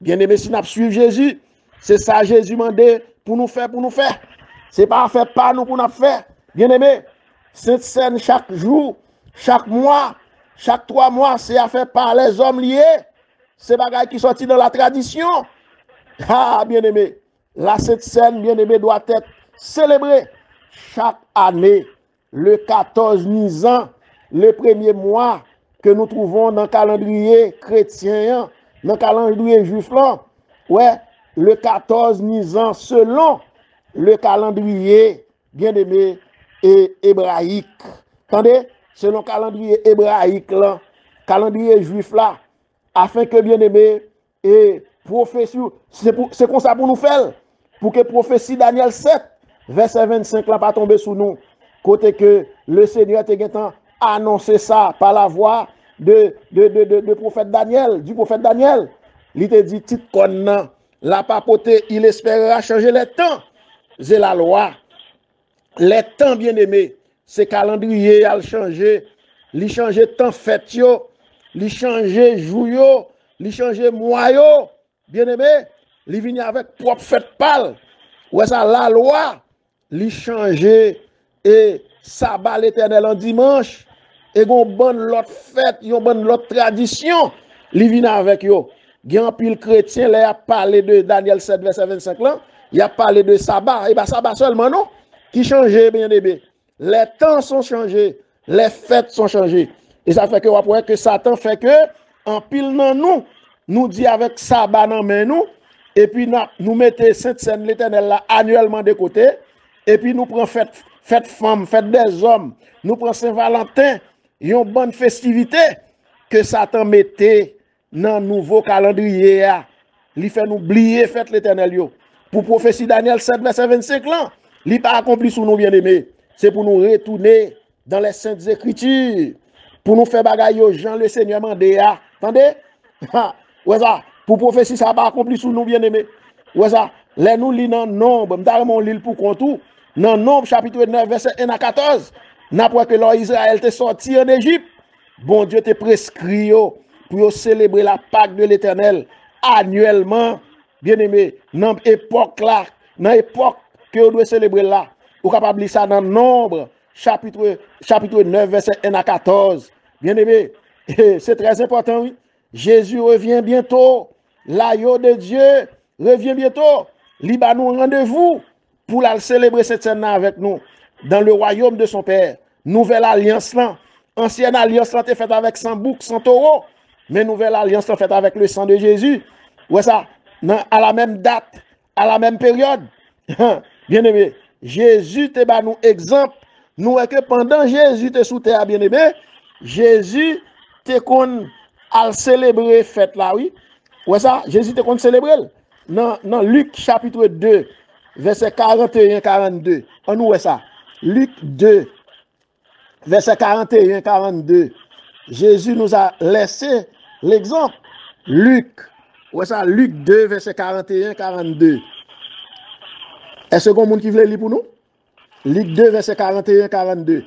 Bien aimé, si nous suivons Jésus, c'est ça Jésus mandé pour nous faire, C'est pas faire pas nous pour nous faire. Bien aimé, cette scène chaque jour, chaque mois, chaque 3 mois, c'est à faire par les hommes liés. C'est bagaille qui sorti dans la tradition. Ah, bien aimé, là, cette scène, bien aimé, doit être célébrée chaque année, le 14 Nisan, le premier mois que nous trouvons dans le calendrier chrétien, dans le calendrier juif là. Ouais, le 14 Nisan, selon le calendrier, bien aimé, et hébraïque. Attendez, selon le calendrier hébraïque là, calendrier juif là, afin que bien aimé, et prophétie, c'est comme ça pour nous faire, pour que prophétie Daniel 7, verset 25 là, pas tomber sous nous, côté que le Seigneur t'a annoncé ça par la voix de prophète Daniel, du prophète Daniel. Il te dit, titre qu'on la papoté, il espérera changer les temps. C'est la loi. Les temps bien aimés, c'est calendrier à changer. Il changer temps fête yo, il changer jour yo, il changer mois yo. Bien aimé, il vient avec propre fête pâle. Ouais ça la loi, il changer et sabbat l'Éternel en dimanche et gon bonne l'autre fête, yon bonne l'autre tradition, il vient avec yo. Gen pile chrétien là a parlé de Daniel 7 verset 25 là, il a parlé de sabbat et pas sabbat seulement non qui changeait bien aimé. Les temps sont changés, les fêtes sont changées. Et ça fait que on voit que Satan fait que en pile dans nous dit avec sabbat dans main nous et puis nous mettons Sainte Seine l'Éternel là annuellement de côté et puis nous prenons fête femme, fête des hommes, nous prenons Saint-Valentin, une bonne festivité que Satan mettait dans le nouveau calendrier. Il fait nous oublier fête l'Éternel pour prophétie Daniel 7 verset 25 là. Il n'est pas accompli sous nous bien-aimés. C'est pour nous retourner dans les Saintes Écritures. Pour nous faire bagaille aux gens, le Seigneur mandé. Attendez? Ouais ça. Pour prophétie, ça n'a pas accompli sous nous bien-aimés. Ouais ça. Les nous lisons dans Nombre. Nous lisons pour compte. Dans Nombre, chapitre 9, verset 1 à 14. N'après que l'Israël t'est sorti en Égypte, bon Dieu t'est prescrit pour célébrer la Pâque de l'Éternel annuellement. Bien-aimés, dans l'époque là, dans l'époque que vous devez célébrer là, vous êtes capable de lire ça dans Nombre, chapitre 9, verset 1 à 14. Bien-aimé, c'est très important, oui. Jésus revient bientôt. L'agneau de Dieu revient bientôt. Il va nous rendez-vous pour la célébrer cette scène avec nous dans le royaume de son Père. Nouvelle alliance là. Ancienne alliance là est faite avec 100 boucs, 100 taureaux. Mais nouvelle alliance là faite avec le sang de Jésus. Ouais ça, à la même date, à la même période. Bien aimé, Jésus te ba nous exemple. Nous est que pendant Jésus te sous terre, bien aimé, Jésus te kon al célébrer fête là, oui. Ouais ça, Jésus te kon célébrer. Dans Luc chapitre 2, verset 41-42. On nous ouais ça. Luc 2, verset 41-42. Jésus nous a laissé l'exemple. Luc, ouais ça, Luc 2, verset 41-42. Est-ce qu'on monde qui veut lire pour nous? Luc 2, verset 41-42.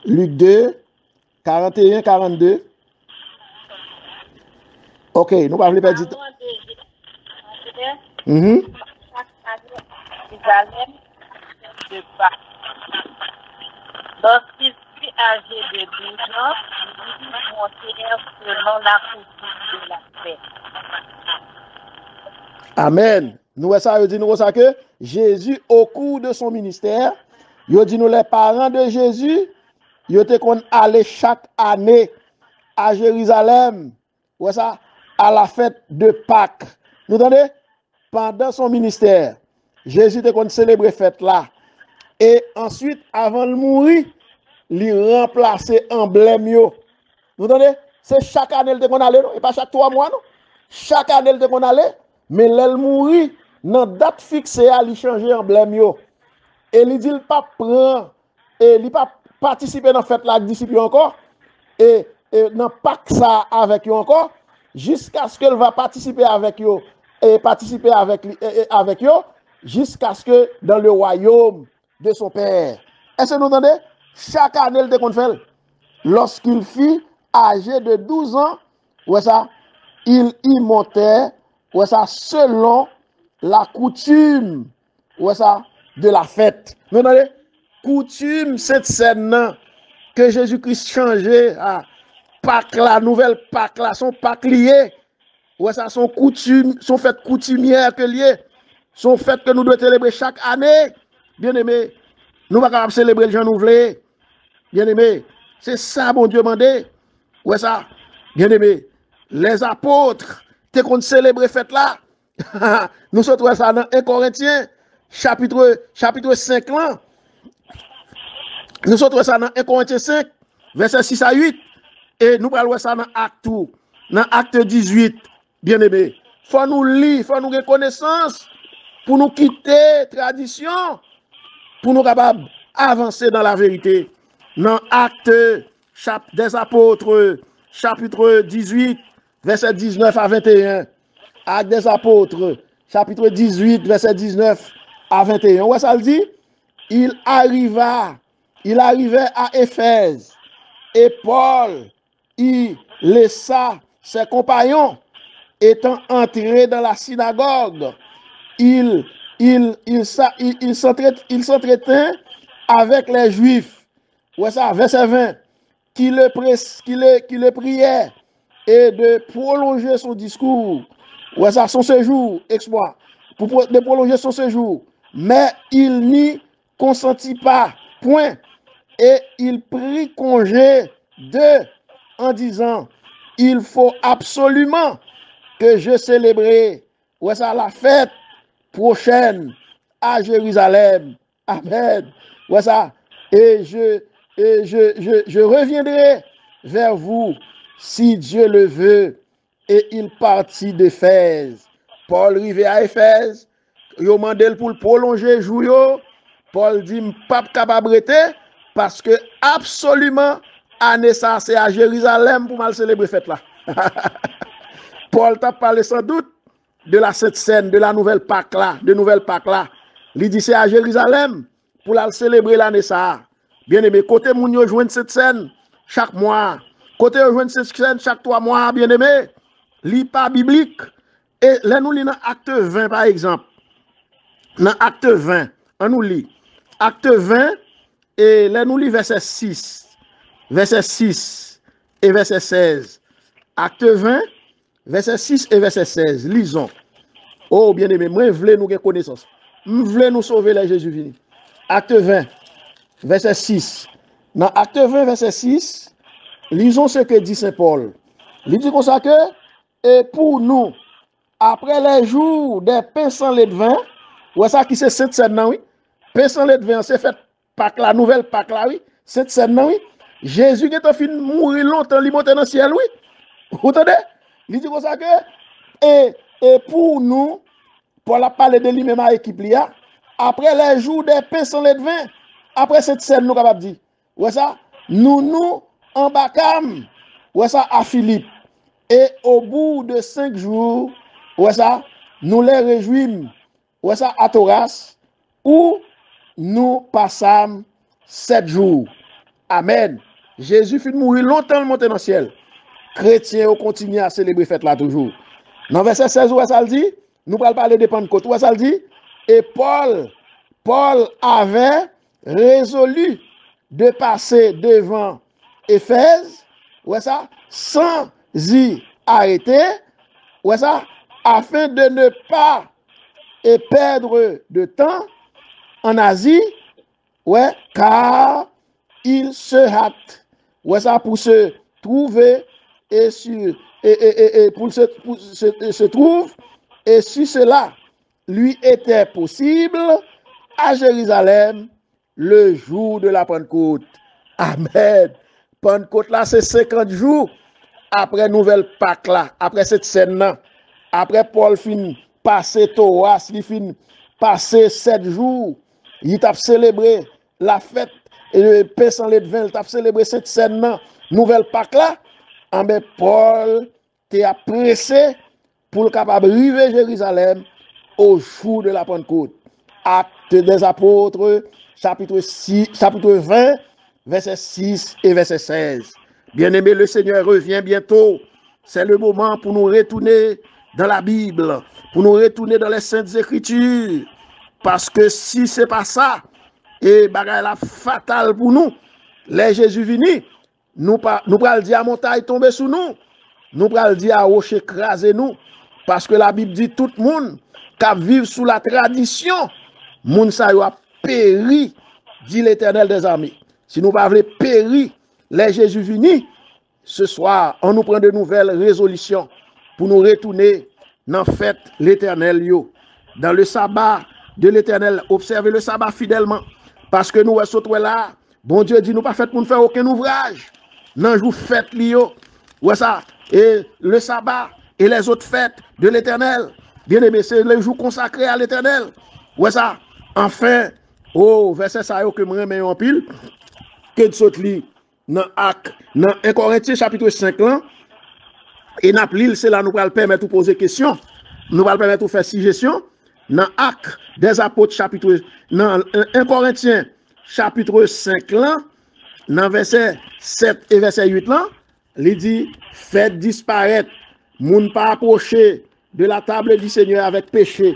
Luc 2, 41-42. Ok, nous ne pouvons pas dire. Lorsqu'il fut âgé de 12 ans, ils montèrent selon la coutume de la paix. Amen. Nous ça, dit nous ça que Jésus, au cours de son ministère, il dit nous les parents de Jésus, ils étaient qu'on allait chaque année à Jérusalem, ouais ça, à la fête de Pâques. Nous entendez? Pendant son ministère, Jésus était qu'on célébrait fête là. Et ensuite, avant de mourir, il remplaçait emblème yo. Vous entendez? C'est chaque année qu'on allait, non? Et pas chaque 3 mois, non? Chaque année qu'on allait, mais l'elle mourit, dans date fixée, il changeait emblème yo. Et il dit, il pas prend, et il pas participer dans la fête là, disciple encore, et dans Pâques ça avec eux encore, jusqu'à ce qu'elle va participer avec eux, et participer avec eux, jusqu'à ce que dans le royaume de son père. Est-ce que vous entendez? Chaque année, il qu'on fait. Lorsqu'il fut âgé de 12 ans, ouais ça, il y montait, ouais ça, selon la coutume, ouais ça, de la fête. Vous entendez? Coutume, cette scène que Jésus-Christ changeait à Pâques, la nouvelle Pâques, là, son Pâques lié, ouais ça, son coutume, son fête coutumière que lié, son fête que nous devons célébrer chaque année. Bien aimé, nous ne pouvons pas célébrer le Jean Nouvelé. Bien aimé, c'est ça, bon Dieu, mandé. Ouais, ça, bien aimé, les apôtres, t'es qu'on célèbre fête là. Nous sommes ça dans 1 Corinthiens, chapitre 5 là. Nous sommes ça dans 1 Corinthiens 5, verset 6 à 8. Et nous parlons ça dans acte 18. Bien aimé, faut nous lire, faut nous reconnaissance pour nous quitter tradition, pour nous capables avancer dans la vérité. Dans Acte des Apôtres, chapitre 18, verset 19 à 21. Acte des Apôtres, chapitre 18, verset 19 à 21. Ouais, ça le dit? Il arrivait à Éphèse et Paul y laissa ses compagnons. Étant entré dans la synagogue, il s'entretint avec les Juifs. Ouais, ça, verset 20. Qui le priait et de prolonger son discours. Ouais, ça, son séjour, exploit. De prolonger son séjour. Mais il n'y consentit pas. Point. Et il prit congé d'eux en disant, il faut absolument que je célébrerai, ouais, ça, la fête prochaine à Jérusalem. Amen. Ouais, ça. Et je reviendrai vers vous si Dieu le veut. Et il partit d'Éphèse. Paul arrivé à Éphèse. Il a demandé pour prolonger jour. Paul dit, pas capable parce que absolument, année ça, c'est à Jérusalem pour mal célébrer fête là. Paul t'a parlé sans doute de la Sainte Seine, de la nouvelle Pâques là, Il dit c'est à Jérusalem pour la célébrer l'année ça. Bien aimé, côté moun yo joindre cette scène chaque mois. Côté yo joindre cette scène chaque 3 mois, bien aimé. Li pas biblique. Et là nous lit dans acte 20 par exemple. Dans acte 20, on nous lit acte 20 et là nous lit verset 6 et verset 16. Acte 20 verset 6 et verset 16. Lisons. Oh, bien aimé, moi, je voulais nous gagner connaissance. Je voulais nous sauver les Jésus vini. Acte 20, verset 6. Dans Acte 20, verset 6, lisons ce que dit Saint Paul. Il dit comme ça que, et pour nous, après les jours des pains sans lait de vin, ouais, ça qui c'est cette scène, oui. Pains sans lait de vin, c'est fait Pâques, la nouvelle Pâques, là, oui. Cette scène, oui. Jésus qui est fin mourir longtemps, il monte dans le ciel, oui. Vous entendez? Il dit comme ça que, et pour nous, Paul a parlé de lui-même à l'équipe, après les jours des pains sans lait de vin, après cette scène, nous capables de dire, ouais ça, nous embarquons, ouais ça, à Philippe. Et au bout de 5 jours, ouais ça, nous les réjouissons, ouais ça, à Tauras, où nous passons 7 jours. Amen. Jésus fit mourir longtemps, monter dans le ciel. Chrétiens continuent à célébrer fête là toujours. Dans verset 16, où ça le dit, nous allons parler de Pentecôte. Où ça le dit, et Paul avait résolu de passer devant Éphèse, ouais ça, sans y arrêter, ouais ça, afin de ne pas et perdre de temps en Asie, ouais, car il se hâte, ouais, ça pour se trouver et pour se trouve, et si cela lui était possible, à Jérusalem, le jour de la Pentecôte. Amen. Pentecôte là, c'est 50 jours après nouvelle Pâques là, après cette scène là, après Paul fin passer Torah, il fin passer 7 jours, il t'a célébré la fête et le pain sans lait de vin, il t'a célébré cette scène là, nouvelle Pâques là, mais Paul t'a pressé pour le capable arriver Jérusalem au jour de la Pentecôte. Actes des apôtres, chapitre 20, verset 6 et verset 16. Bien-aimé, le Seigneur revient bientôt. C'est le moment pour nous retourner dans la Bible, pour nous retourner dans les Saintes Écritures. Parce que si ce n'est pas ça, et bagaille la fatale pour nous, les Jésus vini, nous pral dire à montagne tomber sous nous, nous pral dire à rocher écraser nous, parce que la Bible dit tout le monde qui vit sous la tradition, moun sa yo a péri, dit l'Éternel des armées. Si nous ne voulons pas périr, les Jésus vini, ce soir, on nous prend de nouvelles résolutions pour nous retourner dans la fête l'Éternel, dans le sabbat de l'Éternel, observer le sabbat fidèlement, parce que nous sommes là, bon Dieu dit nous pas fait pour nous faire aucun ouvrage, non, je vous fête l'io, ouais ça, et le sabbat et les autres fêtes de l'Éternel, bien aimé, c'est le jour consacré à l'Éternel, ouais ça, enfin, oh, verset ça que je remets en pile, que de saute li, dans 1 Corinthiens chapitre 5 là, et n'a pli, c'est là nous va le permettre de poser question, nous va le permettre de faire suggestion, dans Actes des apôtres chapitre, dans 1 Corinthiens chapitre 5 là, dans verset 7 et verset 8 là, il dit, faites disparaître, moun pas approcher de la table du Seigneur avec péché,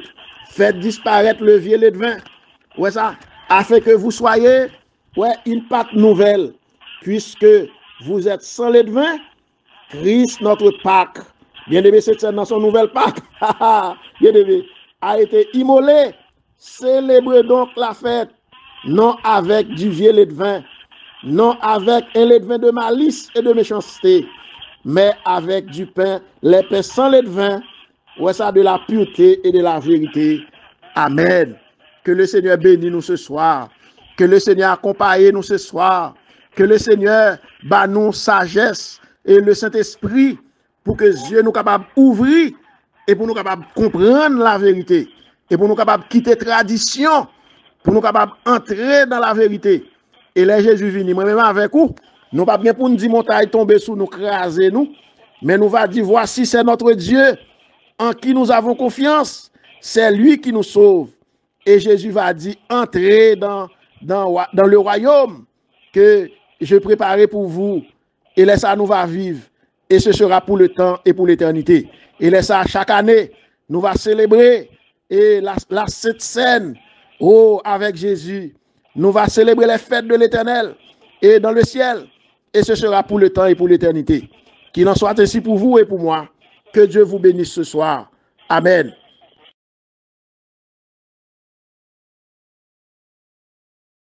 faites disparaître le vieux lait de vin, ouais ça, afin que vous soyez, ouais, une pâte nouvelle, puisque vous êtes sans lait de vin, Christ, notre Pâque, bien aimé, c'est dans son nouvelle Pâque, bien aimé, a été immolé, célébrez donc la fête, non avec du vieux lait de vin, non avec un lait de vin de malice et de méchanceté, mais avec du pain, les pains sans lait de vin, ouais ça, de la pureté et de la vérité. Amen. Que le Seigneur bénisse nous ce soir, que le Seigneur accompagne nous ce soir, que le Seigneur bat nous sagesse et le Saint-Esprit pour que Dieu nous capable d'ouvrir et pour nous capable de comprendre la vérité et pour nous capable de quitter tradition, pour nous capable d'entrer dans la vérité. Et là, Jésus vient, moi-même avec vous, nous pas bien pour nous dire montagne tomber sous nous, craser nous, mais nous va dire voici c'est notre Dieu en qui nous avons confiance, c'est lui qui nous sauve. Et Jésus va dire entrez dans le royaume que je préparais pour vous. Et là, ça nous va vivre. Et ce sera pour le temps et pour l'éternité. Et là, ça, chaque année, nous va célébrer et la Sainte Seine, oh, avec Jésus. Nous va célébrer les fêtes de l'Éternel et dans le ciel. Et ce sera pour le temps et pour l'éternité. Qu'il en soit ainsi pour vous et pour moi. Que Dieu vous bénisse ce soir. Amen.